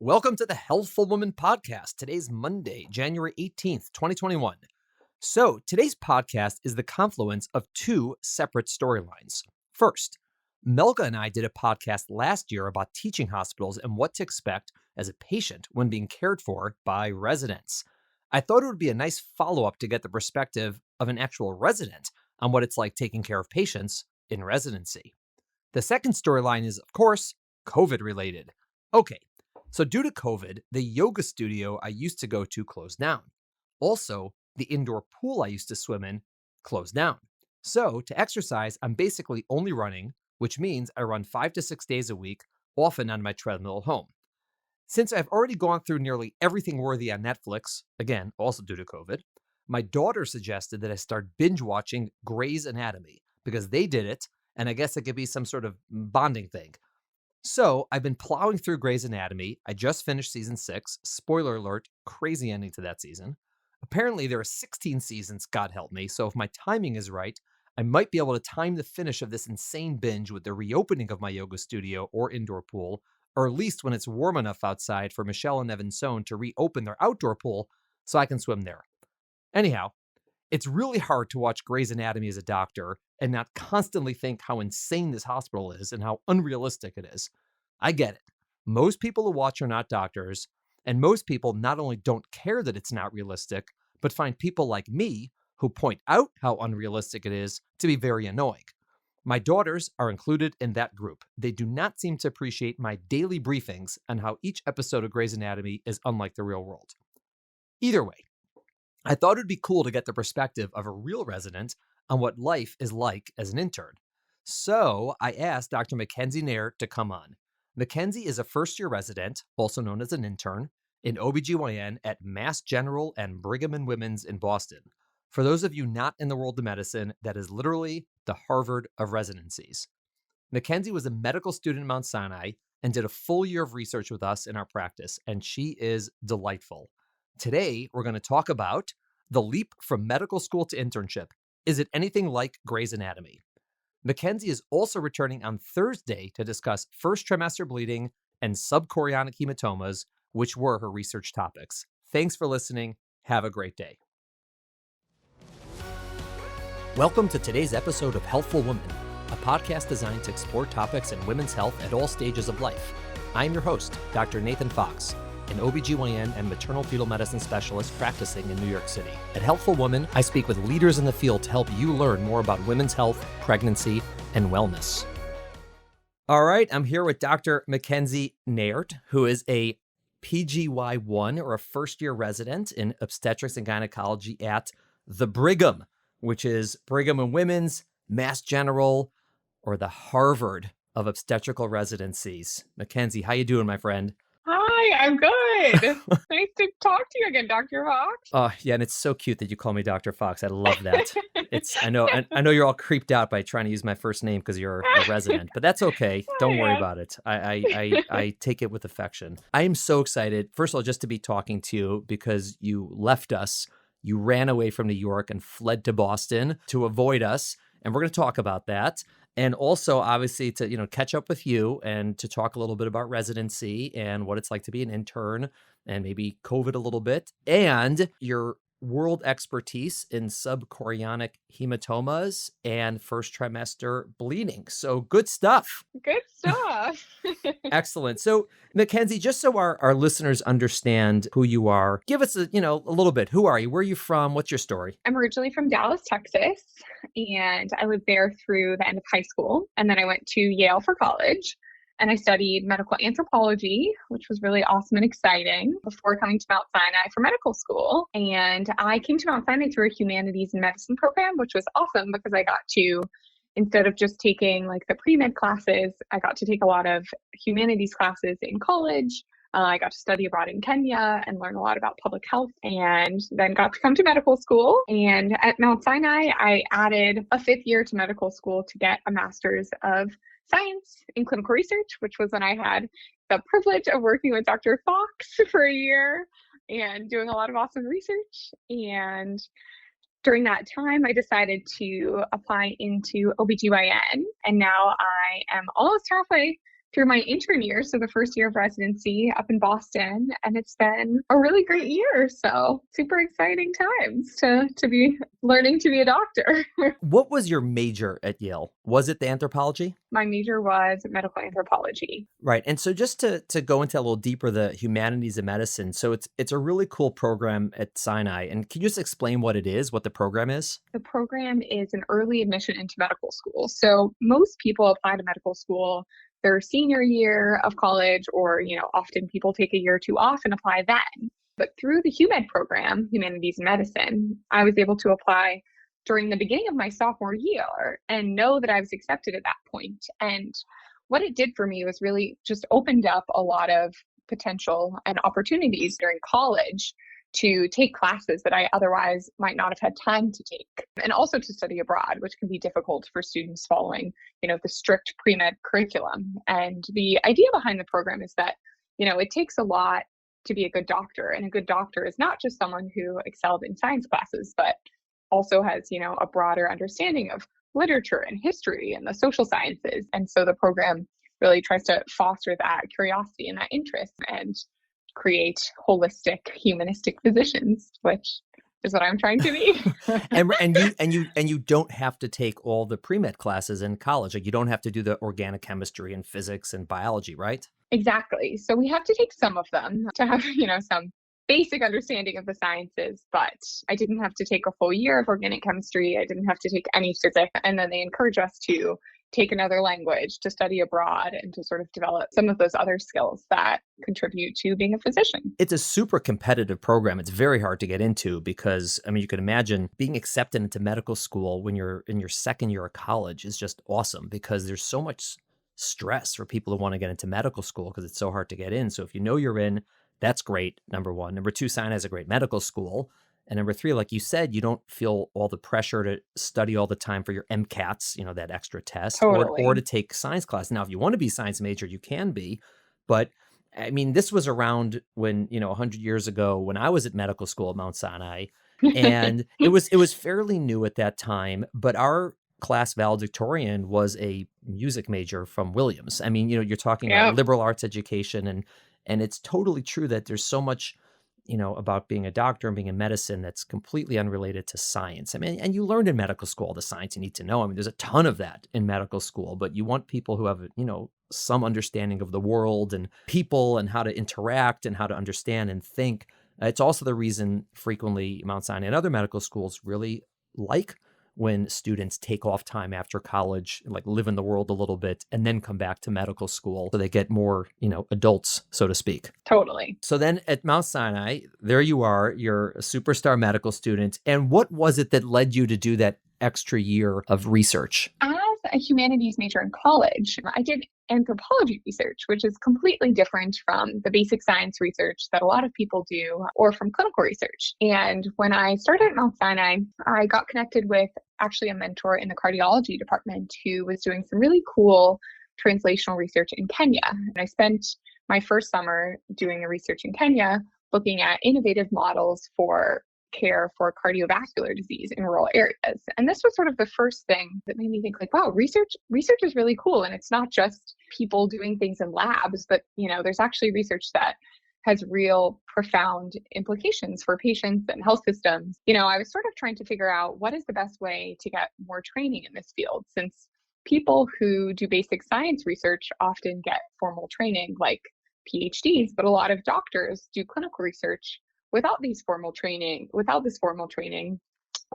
Welcome to the Healthful Woman podcast. Today's Monday, January 18th, 2021. So, today's podcast is the confluence of two separate storylines. First, Melka and I did a podcast last year about teaching hospitals and what to expect as a patient when being cared for by residents. I thought it would be a nice follow-up to get the perspective of an actual resident on what it's like taking care of patients in residency. The second storyline is, of course, COVID-related. Okay. So due to COVID, the yoga studio I used to go to closed down. Also, the indoor pool I used to swim in closed down. So to exercise, I'm basically only running, which means I run 5 to 6 days a week, often on my treadmill at home. Since I've already gone through nearly everything worthy on Netflix, again, also due to COVID, my daughter suggested that I start binge watching Grey's Anatomy because they did it, and I guess it could be some sort of bonding thing. So I've been plowing through Grey's Anatomy. I just finished season 6. Spoiler alert, crazy ending to that season. Apparently there are 16 seasons, God help me. So if my timing is right, I might be able to time the finish of this insane binge with the reopening of my yoga studio or indoor pool, or at least when it's warm enough outside for Michelle and Evan Sohn to reopen their outdoor pool so I can swim there. Anyhow, it's really hard to watch Grey's Anatomy as a doctor and not constantly think how insane this hospital is and how unrealistic it is. I get it. Most people who watch are not doctors, and most people not only don't care that it's not realistic, but find people like me who point out how unrealistic it is to be very annoying. My daughters are included in that group. They do not seem to appreciate my daily briefings on how each episode of Grey's Anatomy is unlike the real world. Either way, I thought it would be cool to get the perspective of a real resident on what life is like as an intern. So I asked Dr. Mackenzie Naert to come on. Mackenzie is a first-year resident, also known as an intern, in OBGYN at Mass General and Brigham and Women's in Boston. For those of you not in the world of medicine, that is literally the Harvard of residencies. Mackenzie was a medical student at Mount Sinai and did a full year of research with us in our practice, and she is delightful. Today, we're going to talk about the leap from medical school to internship. Is it anything like Grey's Anatomy? Mackenzie is also returning on Thursday to discuss first trimester bleeding and subchorionic hematomas, which were her research topics. Thanks for listening. Have a great day. Welcome to today's episode of Healthful Woman, a podcast designed to explore topics in women's health at all stages of life. I'm your host, Dr. Nathan Fox, an OBGYN and maternal fetal medicine specialist practicing in New York City. At Healthful Woman, I speak with leaders in the field to help you learn more about women's health, pregnancy, and wellness. All right, I'm here with Dr. Mackenzie Naert, who is a PGY1 or a first-year resident in obstetrics and gynecology at the Brigham, which is Brigham and Women's, Mass General, or the Harvard of obstetrical residencies. Mackenzie, how you doing, my friend? Hi, I'm good. Nice to talk to you again, Dr. Fox. Oh, yeah, and it's so cute that you call me Dr. Fox. I love that. I know you're all creeped out by trying to use my first name because you're a resident, but that's okay. Don't worry about it. I take it with affection. I am so excited, first of all, just to be talking to you because you left us. You ran away from New York and fled to Boston to avoid us, and we're going to talk about that. And also, obviously, to catch up with you and to talk a little bit about residency and what it's like to be an intern and maybe COVID a little bit and your world expertise in subchorionic hematomas and first trimester bleeding. So good stuff. Good stuff. Excellent. So Mackenzie, just so our listeners understand who you are, give us a little bit. Who are you? Where are you from? What's your story? I'm originally from Dallas, Texas, and I lived there through the end of high school. And then I went to Yale for college. And I studied medical anthropology, which was really awesome and exciting before coming to Mount Sinai for medical school. And I came to Mount Sinai through a Humanities and Medicine program, which was awesome because I got to, instead of just taking like the pre-med classes, I got to take a lot of humanities classes in college. I got to study abroad in Kenya and learn a lot about public health, and then got to come to medical school. And at Mount Sinai, I added a 5th year to medical school to get a master's of science in clinical research, which was when I had the privilege of working with Dr. Fox for a year and doing a lot of awesome research. And during that time, I decided to apply into OBGYN. And now I am almost halfway through my intern year, so the first year of residency up in Boston, and it's been a really great year. So super exciting times to be learning to be a doctor. What was your major at Yale? Was it the anthropology? My major was medical anthropology. Right. And so just to go into a little deeper, the Humanities and Medicine. So it's a really cool program at Sinai. And can you just explain what it is, what the program is? The program is an early admission into medical school. So most people apply to medical school their senior year of college, or, often people take a year or two off and apply then. But through the HUMED program, Humanities and Medicine, I was able to apply during the beginning of my sophomore year and know that I was accepted at that point. And what it did for me was really just opened up a lot of potential and opportunities during college to take classes that I otherwise might not have had time to take, and also to study abroad, which can be difficult for students following, the strict pre-med curriculum. And the idea behind the program is that, it takes a lot to be a good doctor, and a good doctor is not just someone who excelled in science classes, but also has, a broader understanding of literature and history and the social sciences. And so the program really tries to foster that curiosity and that interest and create holistic humanistic physicians, which is what I'm trying to be. and you don't have to take all the pre-med classes in college. Like, you don't have to do the organic chemistry and physics and biology, right? Exactly. So we have to take some of them to have, some basic understanding of the sciences, but I didn't have to take a full year of organic chemistry. I didn't have to take any physics. And then they encourage us to take another language, to study abroad, and to sort of develop some of those other skills that contribute to being a physician. It's a super competitive program. It's very hard to get into because, you could imagine being accepted into medical school when you're in your second year of college is just awesome, because there's so much stress for people who want to get into medical school because it's so hard to get in. So if you know you're in, that's great, number one. Number two, Sinai has a great medical school. And number three, like you said, you don't feel all the pressure to study all the time for your MCATs, that extra test, Totally. or to take science class. Now, if you want to be a science major, you can be. But this was around when, 100 years ago when I was at medical school at Mount Sinai, and it was fairly new at that time. But our class valedictorian was a music major from Williams. You're talking about liberal arts education, and it's totally true that there's so much about being a doctor and being in medicine that's completely unrelated to science. And you learned in medical school the science you need to know. There's a ton of that in medical school, but you want people who have, some understanding of the world and people and how to interact and how to understand and think. It's also the reason frequently Mount Sinai and other medical schools really like when students take off time after college, like live in the world a little bit, and then come back to medical school so they get more, adults, so to speak. Totally. So then at Mount Sinai, there you are, you're a superstar medical student. And what was it that led you to do that extra year of research? As a humanities major in college, I did anthropology research, which is completely different from the basic science research that a lot of people do, or from clinical research. And when I started at Mount Sinai, I got connected with actually a mentor in the cardiology department who was doing some really cool translational research in Kenya. And I spent my first summer doing the research in Kenya, looking at innovative models for care for cardiovascular disease in rural areas. And this was sort of the first thing that made me think, like, wow, research is really cool. And it's not just people doing things in labs, but, there's actually research that has real profound implications for patients and health systems. I was sort of trying to figure out what is the best way to get more training in this field, since people who do basic science research often get formal training like PhDs, but a lot of doctors do clinical research without this formal training,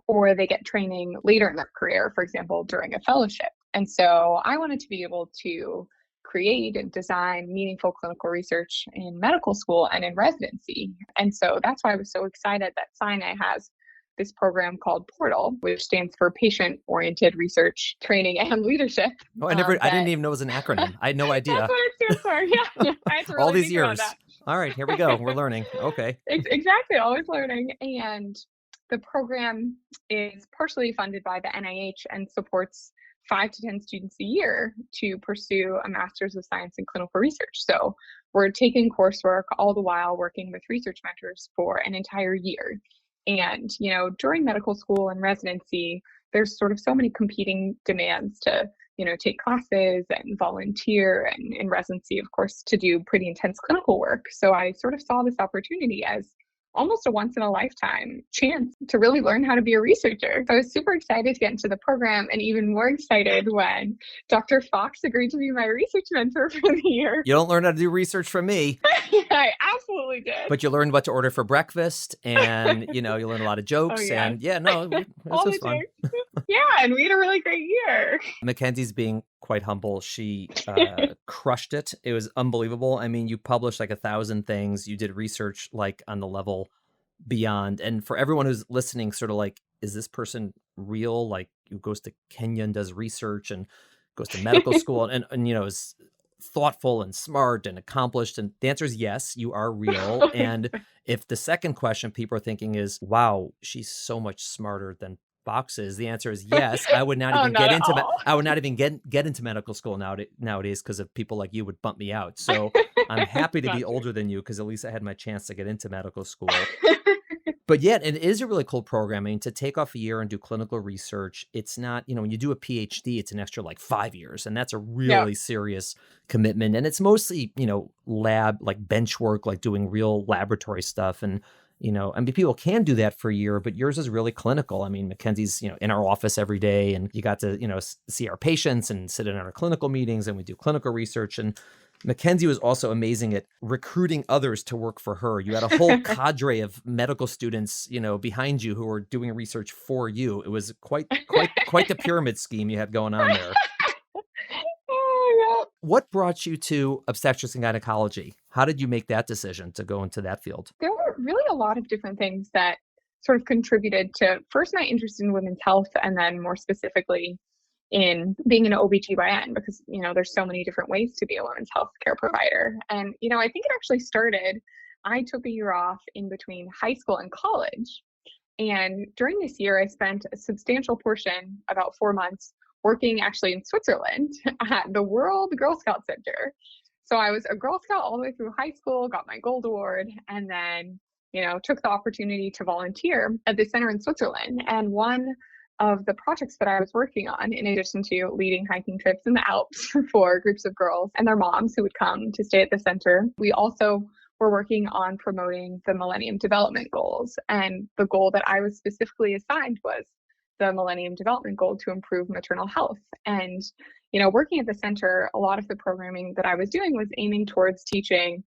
or they get training later in their career, for example, during a fellowship. And so I wanted to be able to create and design meaningful clinical research in medical school and in residency. And so that's why I was so excited that Sinai has this program called Portal, which stands for Patient-Oriented Research, Training, and Leadership. Oh, I didn't even know it was an acronym. I had no idea. That's what it stands for. Yeah. I had to really all these think about years. that. All right, here we go. We're learning. Okay. Exactly. Always learning. And the program is partially funded by the NIH and supports 5 to 10 students a year to pursue a master's of science in clinical research. So we're taking coursework all the while working with research mentors for an entire year. And, during medical school and residency, there's sort of so many competing demands to take classes and volunteer and in residency, of course, to do pretty intense clinical work. So I sort of saw this opportunity as almost a once in a lifetime chance to really learn how to be a researcher. So I was super excited to get into the program and even more excited when Dr. Fox agreed to be my research mentor for the year. You don't learn how to do research from me. Yeah, I absolutely did. But you learned what to order for breakfast and, you learn a lot of jokes. Oh, yes. And this was fun. Yeah, and we had a really great year. Mackenzie's being quite humble. She crushed it. It was unbelievable. I mean, you published like 1,000 things. You did research like on the level beyond. And for everyone who's listening, sort of like, is this person real? Like, who goes to Kenya and does research and goes to medical school and is thoughtful and smart and accomplished? And the answer is yes, you are real. And if the second question people are thinking is, wow, she's so much smarter than Fox is, the answer is yes. I would not even get into medical school nowadays because of people like you would bump me out. So I'm happy to be older than you because at least I had my chance to get into medical school. But yet, it is a really cool program. I mean, to take off a year and do clinical research, it's not, when you do a PhD, it's an extra like 5 years. And that's a really serious commitment. And it's mostly, lab, like bench work, like doing real laboratory stuff. And, people can do that for a year, but yours is really clinical. I mean, Mackenzie's, in our office every day and you got to, see our patients and sit in our clinical meetings and we do clinical research. And Mackenzie was also amazing at recruiting others to work for her. You had a whole cadre of medical students, behind you who were doing research for you. It was quite the pyramid scheme you had going on there. Oh, yeah. What brought you to obstetrics and gynecology? How did you make that decision to go into that field? There were really a lot of different things that sort of contributed to first my interest in women's health and then more specifically in being an OBGYN because, there's so many different ways to be a women's health care provider. And, I think it actually started, I took a year off in between high school and college. And during this year, I spent a substantial portion, about 4 months, working actually in Switzerland at the World Girl Scout Center. So I was a Girl Scout all the way through high school, got my gold award, and then, took the opportunity to volunteer at the center in Switzerland. And one of the projects that I was working on, in addition to leading hiking trips in the Alps for groups of girls and their moms who would come to stay at the center, we also were working on promoting the Millennium Development Goals. And the goal that I was specifically assigned was the Millennium Development Goal to improve maternal health. And, working at the center, a lot of the programming that I was doing was aiming towards teaching,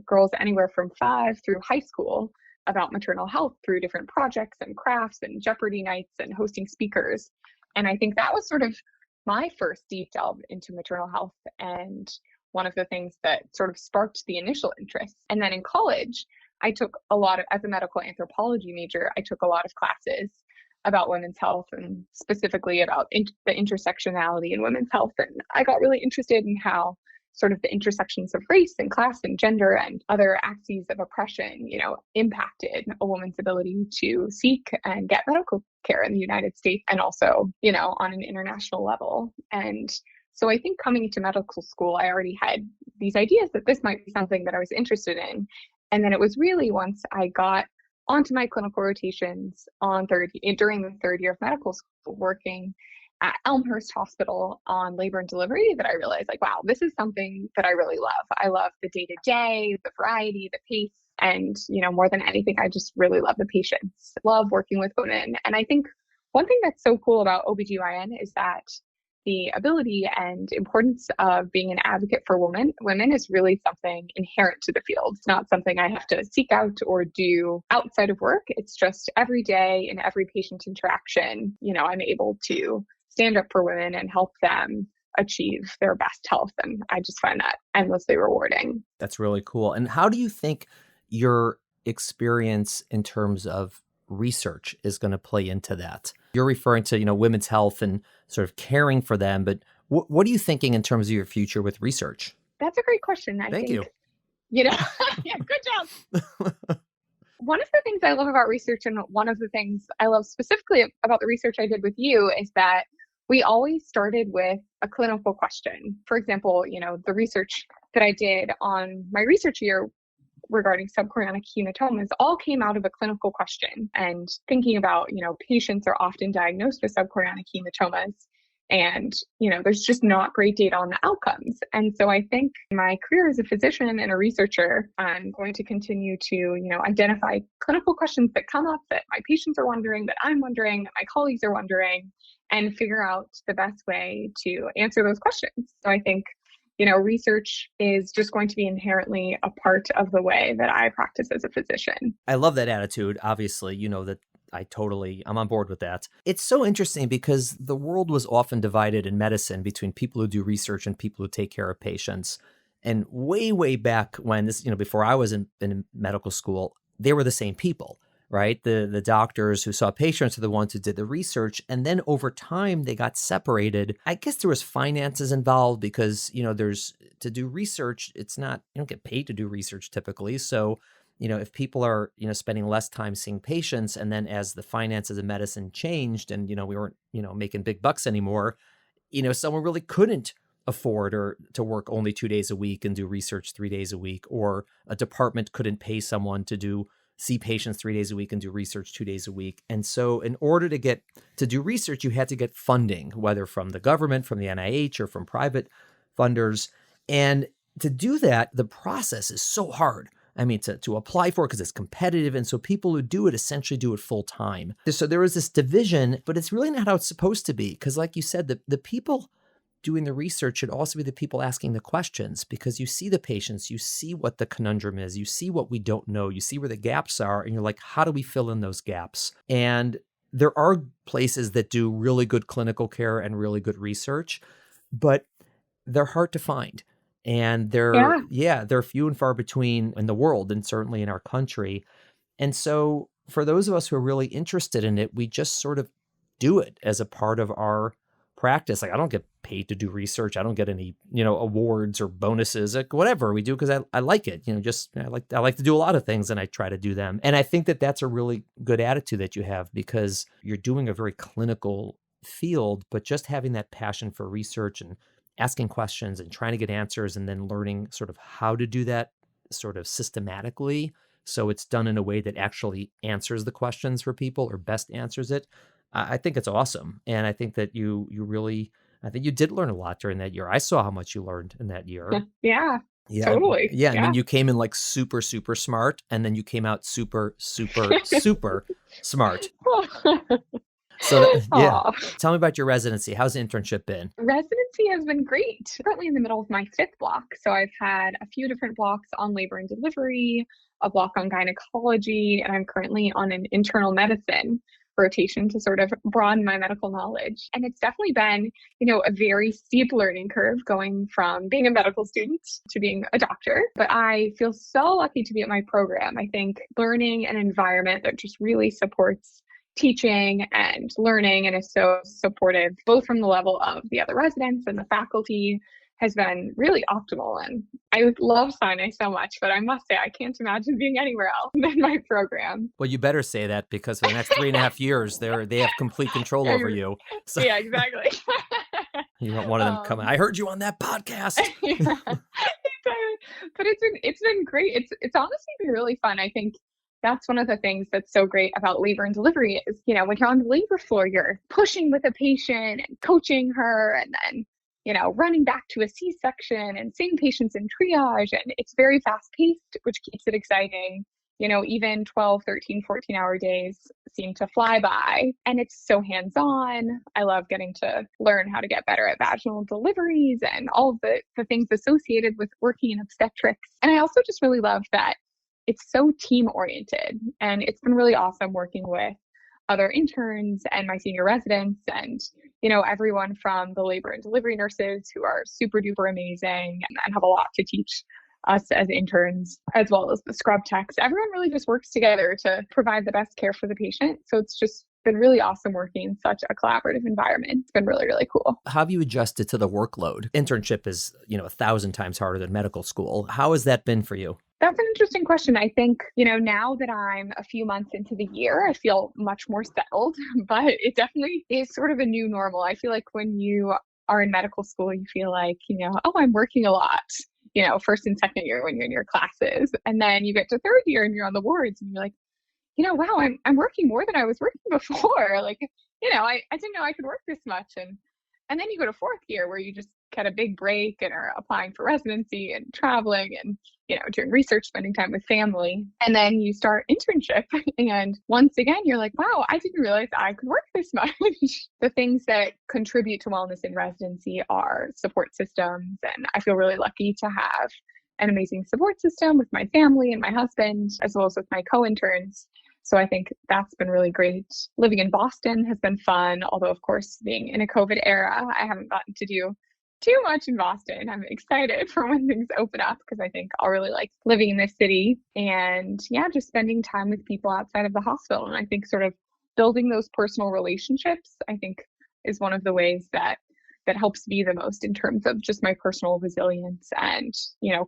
girls anywhere from 5 through high school about maternal health through different projects and crafts and Jeopardy nights and hosting speakers. And I think that was sort of my first deep delve into maternal health and one of the things that sort of sparked the initial interest. And then in college, I took as a medical anthropology major, I took a lot of classes about women's health and specifically about the intersectionality in women's health. And I got really interested in how sort of the intersections of race and class and gender and other axes of oppression, impacted a woman's ability to seek and get medical care in the United States and also, on an international level. And so I think coming into medical school, I already had these ideas that this might be something that I was interested in. And then it was really once I got onto my clinical rotations during the third year of medical school working at Elmhurst Hospital on labor and delivery that I realized wow, this is something that I really love. I love the day-to-day, the variety, the pace, and, more than anything, I just really love the patients. Love working with women. And I think one thing that's so cool about OBGYN is that the ability and importance of being an advocate for women is really something inherent to the field. It's not something I have to seek out or do outside of work. It's just every day in every patient interaction, I'm able to stand up for women and help them achieve their best health. And I just find that endlessly rewarding. That's really cool. And how do you think your experience in terms of research is going to play into that? You're referring to, women's health and sort of caring for them, but what are you thinking in terms of your future with research? That's a great question. Thank you. Yeah, good job. One of the things I love about research, and one of the things I love specifically about the research I did with you, is that we always started with a clinical question. For example, the research that I did on my research year regarding subchorionic hematomas all came out of a clinical question. And thinking about, patients are often diagnosed with subchorionic hematomas. And, there's just not great data on the outcomes. And so I think my career as a physician and a researcher, I'm going to continue to, identify clinical questions that come up that my patients are wondering, that I'm wondering, that my colleagues are wondering, and figure out the best way to answer those questions. So I think, research is just going to be inherently a part of the way that I practice as a physician. I love that attitude. Obviously, that I'm on board with that. It's so interesting because the world was often divided in medicine between people who do research and people who take care of patients. And way, way back when before I was in medical school, they were the same people, right? The doctors who saw patients are the ones who did the research. And then over time, they got separated. I guess there was finances involved because, there's to do research. It's not, you don't get paid to do research typically. So if people are, spending less time seeing patients, and then as the finances of medicine changed and, we weren't, making big bucks anymore, someone really couldn't afford or to work only 2 days a week and do research 3 days a week, or a department couldn't pay someone to see patients 3 days a week and do research 2 days a week. And so in order to do research, you had to get funding, whether from the government, from the NIH, or from private funders. And to do that, the process is so hard. I mean, to apply for it because it's competitive. And so people who do it essentially do it full time. So there was this division, but it's really not how it's supposed to be. Because like you said, the people doing the research should also be the people asking the questions, because you see the patients, you see what the conundrum is, you see what we don't know, you see where the gaps are, and you're like, how do we fill in those gaps? And there are places that do really good clinical care and really good research, but they're hard to find. And they're few and far between in the world, and certainly in our country. And so for those of us who are really interested in it, we just sort of do it as a part of our practice. Like, I don't get paid to do research. I don't get any, awards or bonuses, like whatever we do, because I like it. I like to do a lot of things, and I try to do them. And I think that that's a really good attitude that you have, because you're doing a very clinical field, but just having that passion for research and asking questions and trying to get answers, and then learning sort of how to do that sort of systematically, so it's done in a way that actually answers the questions for people, or best answers it. I think it's awesome. And I think that you did learn a lot during that year. I saw how much you learned in that year. Yeah. Totally. Yeah. I mean, you came in like super, super smart, and then you came out super, super, super smart. So tell me about your residency. How's the internship been? Residency has been great. Currently in the middle of my 5th block. So I've had a few different blocks on labor and delivery, a block on gynecology, and I'm currently on an internal medicine rotation to sort of broaden my medical knowledge. And it's definitely been, a very steep learning curve going from being a medical student to being a doctor. But I feel so lucky to be at my program. I think learning an environment that just really supports teaching and learning and is so supportive, both from the level of the other residents and the faculty, has been really optimal. And I love Sinai so much, but I must say, I can't imagine being anywhere else than my program. Well, you better say that, because for the next 3.5 years, they have complete control over you. So yeah, exactly. You want one of them coming, I heard you on that podcast. Yeah. But it's been great. It's honestly been really fun. I think that's one of the things that's so great about labor and delivery is, when you're on the labor floor, you're pushing with a patient and coaching her, and then, running back to a C-section and seeing patients in triage. And it's very fast paced, which keeps it exciting. Even 12, 13, 14-hour days seem to fly by, and it's so hands-on. I love getting to learn how to get better at vaginal deliveries and all of the things associated with working in obstetrics. And I also just really love that it's so team oriented, and it's been really awesome working with other interns and my senior residents, and everyone from the labor and delivery nurses, who are super duper amazing and have a lot to teach us as interns, as well as the scrub techs. Everyone really just works together to provide the best care for the patient. So it's just been really awesome working in such a collaborative environment. It's been really, really cool. How have you adjusted to the workload? Internship is, 1,000 times harder than medical school. How has that been for you? That's an interesting question. I think, now that I'm a few months into the year, I feel much more settled, but it definitely is sort of a new normal. I feel like when you are in medical school, you feel like, I'm working a lot, first and second year when you're in your classes. And then you get to third year and you're on the wards and you're like, wow, I'm working more than I was working before. Like, I didn't know I could work this much. And then you go to fourth year where you just get a big break and are applying for residency and traveling and, doing research, spending time with family. And then you start internship. And once again, you're like, wow, I didn't realize I could work this much. The things that contribute to wellness in residency are support systems. And I feel really lucky to have an amazing support system with my family and my husband, as well as with my co-interns. So I think that's been really great. Living in Boston has been fun, although of course being in a COVID era, I haven't gotten to do too much in Boston. I'm excited for when things open up because I think I'll really like living in this city and just spending time with people outside of the hospital. And I think sort of building those personal relationships, I think is one of the ways that helps me the most in terms of just my personal resilience and,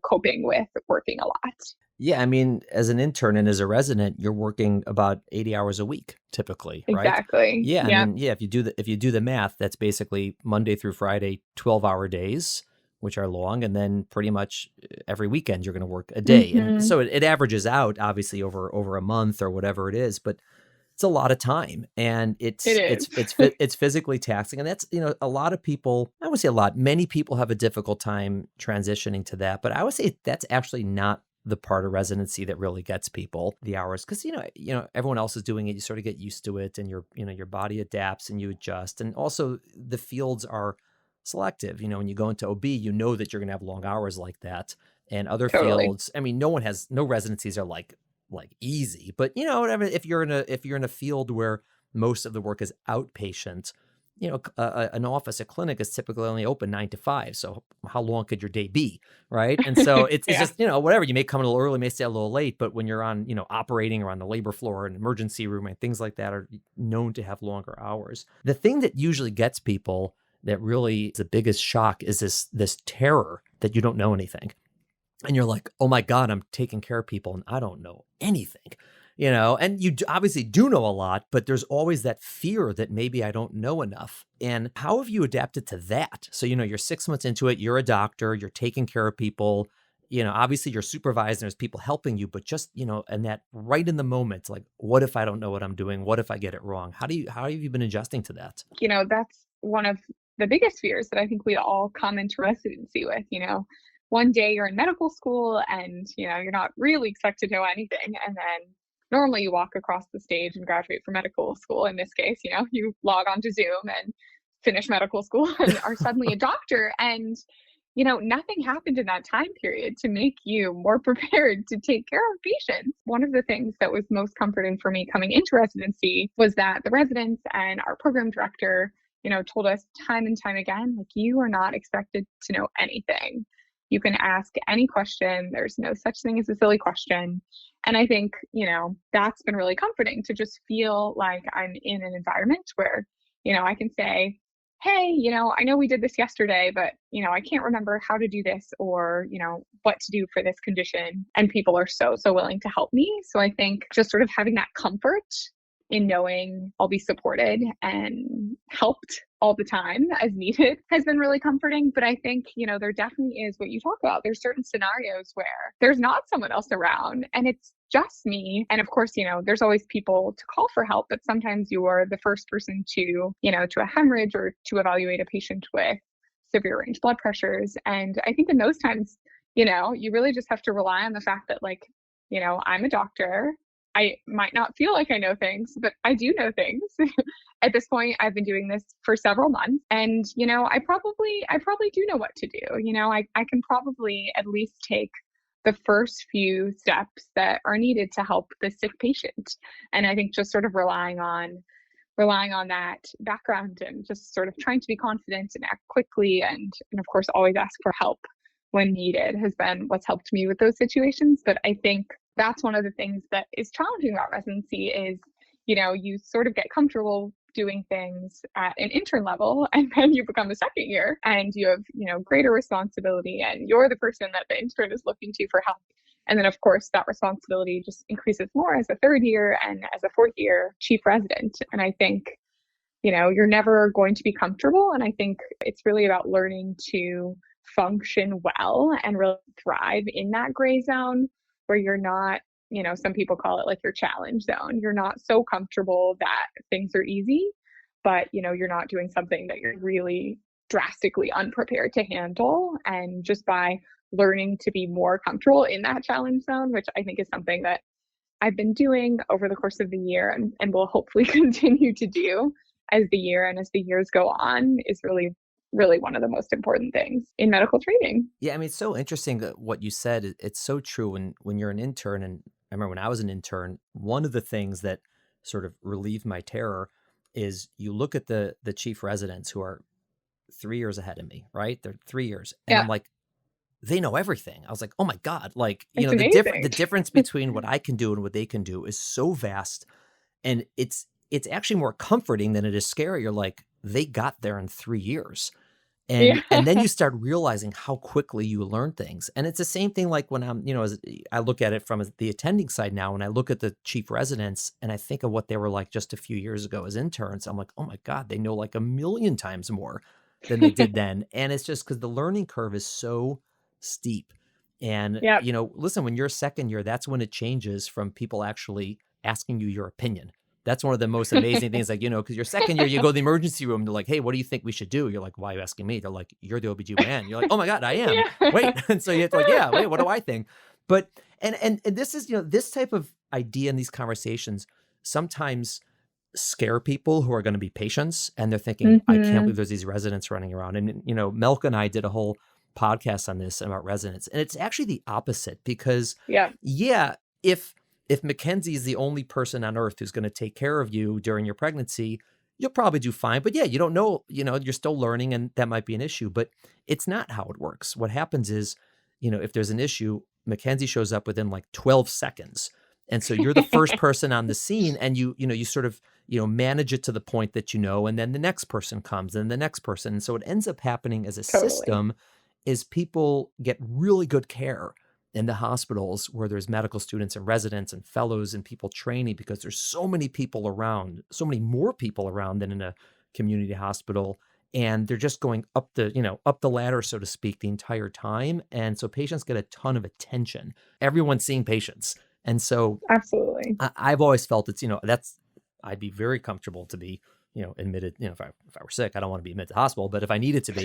coping with working a lot. Yeah, I mean, as an intern and as a resident, you're working about 80 hours a week typically, right? Exactly. Yeah, I mean, if you do the math, that's basically Monday through Friday, 12-hour days, which are long, and then pretty much every weekend you're going to work a day. And so it averages out obviously over a month or whatever it is, but it's a lot of time, and it's physically taxing. And that's, a lot of people, I would say many people have a difficult time transitioning to that, but I would say that's actually not the part of residency that really gets people the hours. Cause everyone else is doing it. You sort of get used to it and your body adapts and you adjust. And also the fields are selective. When you go into OB, that you're going to have long hours like that. And other fields, I mean, no residencies are like easy, but if you're in a field where most of the work is outpatient, an office, a clinic is typically only open 9 to 5. So how long could your day be? Right. And so it's just, whatever, you may come a little early, may stay a little late, but when you're on, operating or on the labor floor and emergency room and things like that are known to have longer hours. The thing that usually gets people that really is the biggest shock is this terror that you don't know anything. And you're like, oh my God, I'm taking care of people and I don't know anything, and you obviously do know a lot, but there's always that fear that maybe I don't know enough. And how have you adapted to that? So, you're 6 months into it, you're a doctor, you're taking care of people, obviously you're supervised and there's people helping you, but just, and that right in the moment, like, what if I don't know what I'm doing? What if I get it wrong? How have you been adjusting to that? That's one of the biggest fears that I think we all come into residency with, one day you're in medical school and, you're not really expected to know anything. And then normally you walk across the stage and graduate from medical school. In this case, you log onto Zoom and finish medical school and are suddenly a doctor. And, nothing happened in that time period to make you more prepared to take care of patients. One of the things that was most comforting for me coming into residency was that the residents and our program director, told us time and time again, like, you are not expected to know anything. You can ask any question. There's no such thing as a silly question. And I think, that's been really comforting to just feel like I'm in an environment where, I can say, hey, I know we did this yesterday, but, I can't remember how to do this or, what to do for this condition. And people are so willing to help me. So I think just sort of having that comfort in knowing I'll be supported and helped all the time as needed has been really comforting. But I think, there definitely is what you talk about. There's certain scenarios where there's not someone else around and it's just me. And of course, there's always people to call for help, but sometimes you are the first person to a hemorrhage or to evaluate a patient with severe range blood pressures. And I think in those times, you really just have to rely on the fact that I'm a doctor. I might not feel like I know things, but I do know things. At this point, I've been doing this for several months and, I probably do know what to do. I can probably at least take the first few steps that are needed to help the sick patient. And I think just sort of relying on that background and just sort of trying to be confident and act quickly and of course, always ask for help when needed has been what's helped me with those situations. But I think that's one of the things that is challenging about residency is, you sort of get comfortable doing things at an intern level and then you become a second year and you have, greater responsibility and you're the person that the intern is looking to for help. And then of course that responsibility just increases more as a third year and as a fourth year chief resident. And I think, you're never going to be comfortable. And I think it's really about learning to function well and really thrive in that gray zone where you're not, some people call it like your challenge zone. You're not so comfortable that things are easy, but, you're not doing something that you're really drastically unprepared to handle. And just by learning to be more comfortable in that challenge zone, which I think is something that I've been doing over the course of the year and will hopefully continue to do as the year and as the years go on, is really, really one of the most important things in medical training. Yeah, I mean, it's so interesting that what you said. It's so true when you're an intern. And I remember when I was an intern, one of the things that sort of relieved my terror is you look at the chief residents who are 3 years ahead of me, right? They're 3 years. And I'm Yeah, like, they know everything. I was like, oh my God, like, it's the amazing. difference between what I can do and what they can do is so vast. And it's actually more comforting than it is scary. You're like, they got there in 3 years. Yeah, And then you start realizing how quickly you learn things. And it's the same thing like when I'm, as I look at it from the attending side now, when I look at the chief residents and I think of what they were like just a few years ago as interns, I'm like, oh my God, they know like a million times more than they did then. And it's just because the learning curve is so steep. And, yep, listen, when you're second year, that's when it changes from people actually asking you your opinion. That's one of the most amazing things, like, because your second year, you go to the emergency room, they're like, hey, what do you think we should do? You're like, why are you asking me? They're like, you're the OBGYN. You're like, oh my God, I am. Wait. yeah. And so you have to like, yeah, wait, what do I think? But, and this is, this type of idea in these conversations sometimes scare people who are going to be patients. And they're thinking, I can't believe there's these residents running around. And, Melka and I did a whole podcast on this about residents. And it's actually the opposite because, Yeah, yeah, if Mackenzie is the only person on earth who's going to take care of you during your pregnancy, you'll probably do fine. But yeah, you don't know, you're still learning and that might be an issue, but it's not how it works. What happens is, if there's an issue, Mackenzie shows up within like 12 seconds. And so you're the first person on the scene and you sort of, manage it to the point that, and then the next person comes and the next person. And so it ends up happening as a totally. system is people get really good care in the hospitals where there's medical students and residents and fellows and people training because there's so many people around, so many more people around than in a community hospital. And they're just going up the ladder, so to speak, the entire time. And so patients get a ton of attention. Everyone's seeing patients. And so Absolutely. I've always felt it's, I'd be very comfortable to be, admitted, if I were sick, I don't want to be admitted to the hospital, but if I needed to be,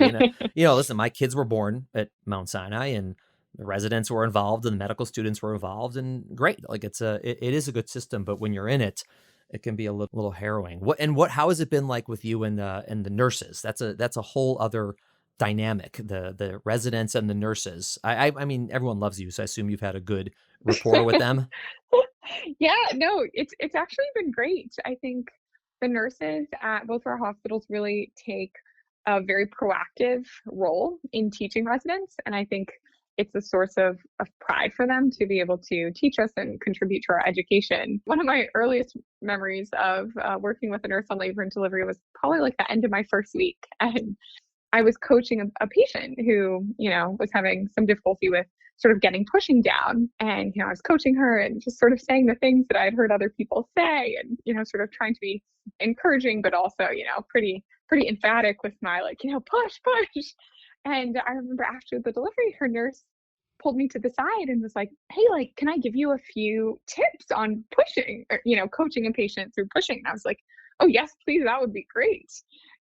listen, my kids were born at Mount Sinai and the residents were involved and the medical students were involved and great. Like it is a good system, but when you're in it, it can be a little harrowing. How has it been like with you and the nurses? That's a whole other dynamic, the residents and the nurses. I mean, everyone loves you, so I assume you've had a good rapport with them. Yeah, no, it's actually been great. I think the nurses at both our hospitals really take a very proactive role in teaching residents, and I think it's a source of pride for them to be able to teach us and contribute to our education. One of my earliest memories of working with a nurse on labor and delivery was probably like the end of my first week, and I was coaching a patient who, was having some difficulty with sort of getting pushing down. And, I was coaching her and just sort of saying the things that I'd heard other people say and, sort of trying to be encouraging, but also, pretty emphatic with my like, push, push. And I remember after the delivery, her nurse pulled me to the side and was like, hey, like, can I give you a few tips on pushing or, coaching a patient through pushing? And I was like, oh, yes, please. That would be great.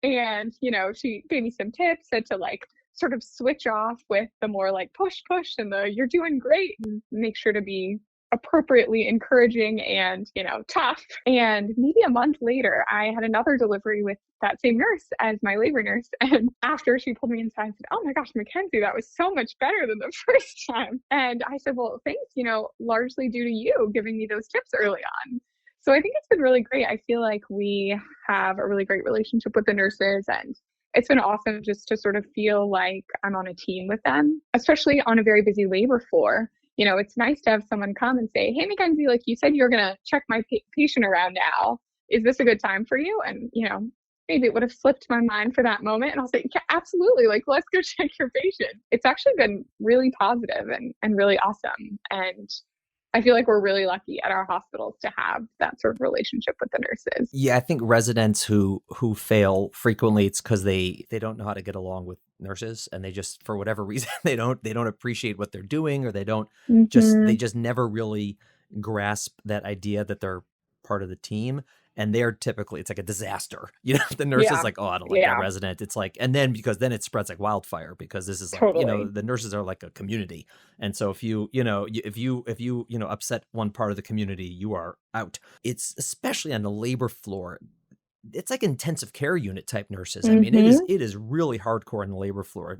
And, she gave me some tips, said to like sort of switch off with the more like push, push and the you're doing great and make sure to be appropriately encouraging and, tough. And maybe a month later, I had another delivery with that same nurse as my labor nurse. And after she pulled me inside and said, oh my gosh, Mackenzie, that was so much better than the first time. And I said, well, thanks, largely due to you giving me those tips early on. So I think it's been really great. I feel like we have a really great relationship with the nurses and it's been awesome just to sort of feel like I'm on a team with them, especially on a very busy labor floor. It's nice to have someone come and say, hey, Mackenzie, like you said, you're going to check my patient around now. Is this a good time for you? And, maybe it would have slipped my mind for that moment. And I'll say, yeah, absolutely. Like, let's go check your patient. It's actually been really positive and really awesome. And I feel like we're really lucky at our hospitals to have that sort of relationship with the nurses. Yeah, I think residents who fail frequently, it's because they don't know how to get along with nurses, and they just, for whatever reason, they don't appreciate what they're doing, or they Mm-hmm. just never really grasp that idea that they're part of the team. And they're typically, it's like a disaster. The nurse is like, oh, I don't like that resident. It's like, and then because then it spreads like wildfire, because this is like, the nurses are like a community. And so if you upset one part of the community, you are out. It's especially on the labor floor. It's like intensive care unit type nurses. I mean, it is really hardcore on the labor floor.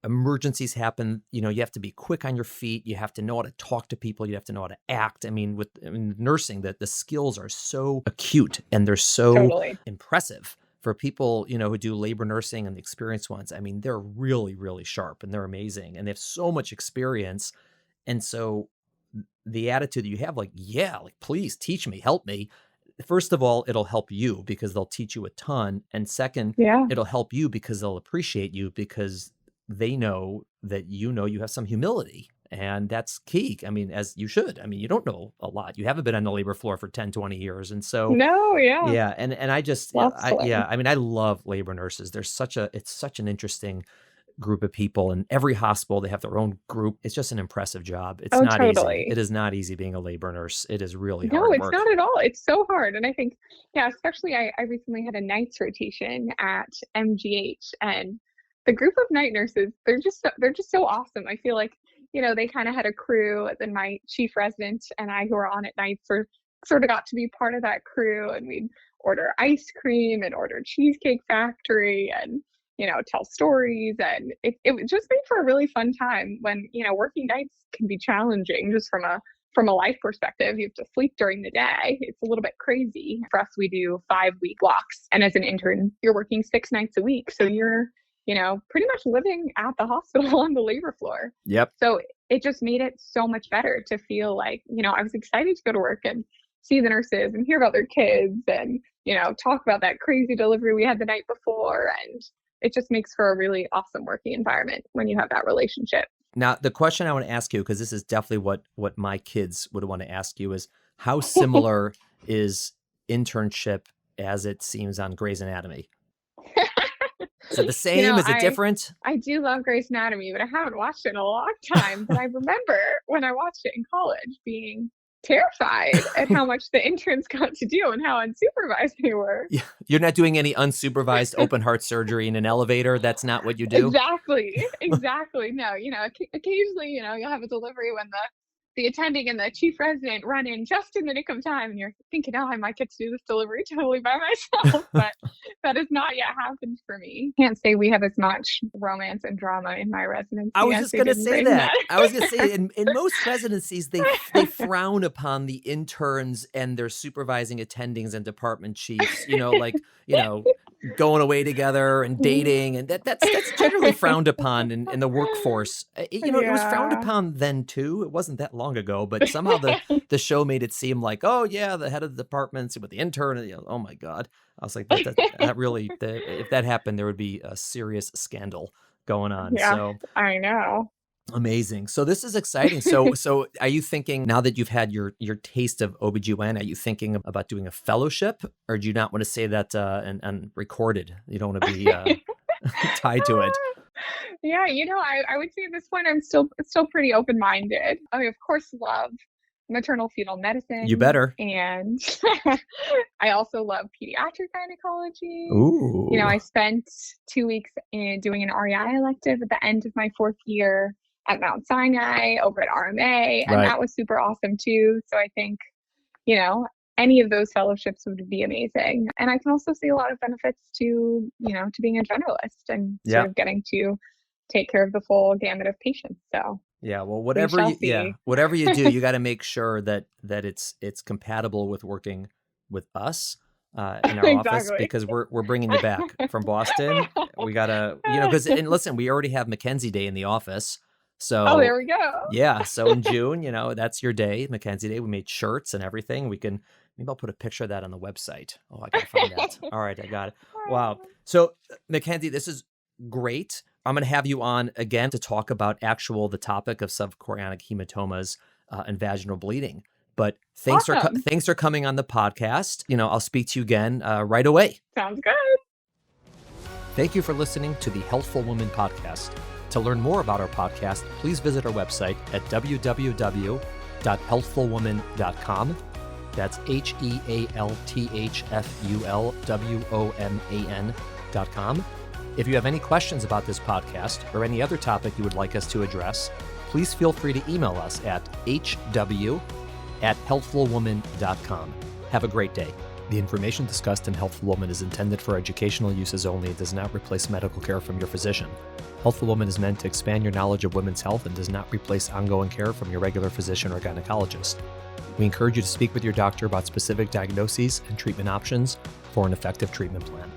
Emergencies happen, you have to be quick on your feet. You have to know how to talk to people. You have to know how to act. I mean, with nursing, that the skills are so acute and they're so impressive for people, who do labor nursing and the experienced ones. I mean, they're really, really sharp and they're amazing and they have so much experience. And so the attitude that you have, like, please teach me, help me. First of all, it'll help you because they'll teach you a ton. And second, it'll help you because they'll appreciate you because they know that you have some humility, and that's key. I mean, as you should. I mean, you don't know a lot. You haven't been on the labor floor for 10, 20 years. And so, and I just, I mean, I love labor nurses. It's such an interesting group of people, and every hospital, they have their own group. It's just an impressive job. It's not easy. It is not easy being a labor nurse. It is really hard work. No, it's not at all. It's so hard. And I think, especially I recently had a nights rotation at MGH, and the group of night nurses, they're just so awesome. I feel like, they kind of had a crew. Then my chief resident and I, who are on at nights, sort of got to be part of that crew, and we'd order ice cream and order Cheesecake Factory and, tell stories. And it just made for a really fun time when, working nights can be challenging just from a life perspective. You have to sleep during the day. It's a little bit crazy. For us, we do 5-week blocks. And as an intern, you're working 6 nights a week. So you're pretty much living at the hospital on the labor floor. Yep. So it just made it so much better to feel like, I was excited to go to work and see the nurses and hear about their kids and, talk about that crazy delivery we had the night before. And it just makes for a really awesome working environment when you have that relationship. Now, the question I want to ask you, because this is definitely what my kids would want to ask you, is how similar is internship as it seems on Grey's Anatomy? Is it the same? Is it different? I do love Grey's Anatomy, but I haven't watched it in a long time. But I remember when I watched it in college being terrified at how much the interns got to do and how unsupervised they were. Yeah. You're not doing any unsupervised open heart surgery in an elevator. That's not what you do. Exactly. No, occasionally, you'll have a delivery when the attending and the chief resident run in just in the nick of time, and you're thinking, I might get to do this delivery totally by myself, but that has not yet happened for me. Can't say we have as much romance and drama in my residency. I was just going to say that. I was going to say, in most residencies, they frown upon the interns and their supervising attendings and department chiefs, going away together and dating, and that's generally frowned upon in the workforce. It was frowned upon then too. It wasn't that long ago, but somehow the show made it seem like, the head of the departments with the intern. Oh my God! I was like, that really, if that happened, there would be a serious scandal going on. Yeah, so I know. Amazing. So this is exciting. So are you thinking, now that you've had your taste of OBGYN, are you thinking about doing a fellowship, or do you not want to say that and recorded? You don't want to be tied to it. Yeah, I would say at this point I'm still pretty open-minded. I mean, of course, love maternal fetal medicine. You better. And I also love pediatric gynecology. Ooh. I spent 2 weeks in doing an REI elective at the end of my 4th year at Mount Sinai over at RMA, and that was super awesome too. So I think, any of those fellowships would be amazing. And I can also see a lot of benefits to being a generalist and sort of getting to take care of the full gamut of patients. So yeah, well, whatever you do, you got to make sure that it's compatible with working with us in our office, because we're bringing you back from Boston. We gotta, and listen, we already have Mackenzie Day in the office. So there we go. Yeah, so in June, that's your day, Mackenzie Day. We made shirts and everything. Maybe I'll put a picture of that on the website. Oh, I gotta find that. All right, I got it. Wow. So Mackenzie, this is great. I'm going to have you on again to talk about the topic of subchorionic hematomas and vaginal bleeding. But thanks for coming on the podcast. I'll speak to you again right away. Sounds good. Thank you for listening to the Healthful Woman podcast. To learn more about our podcast, please visit our website at www.healthfulwoman.com. That's HEALTHFULWOMAN.com. If you have any questions about this podcast or any other topic you would like us to address, please feel free to email us at hw@healthfulwoman.com. Have a great day. The information discussed in Healthful Woman is intended for educational uses only and does not replace medical care from your physician. Healthful Woman is meant to expand your knowledge of women's health and does not replace ongoing care from your regular physician or gynecologist. We encourage you to speak with your doctor about specific diagnoses and treatment options for an effective treatment plan.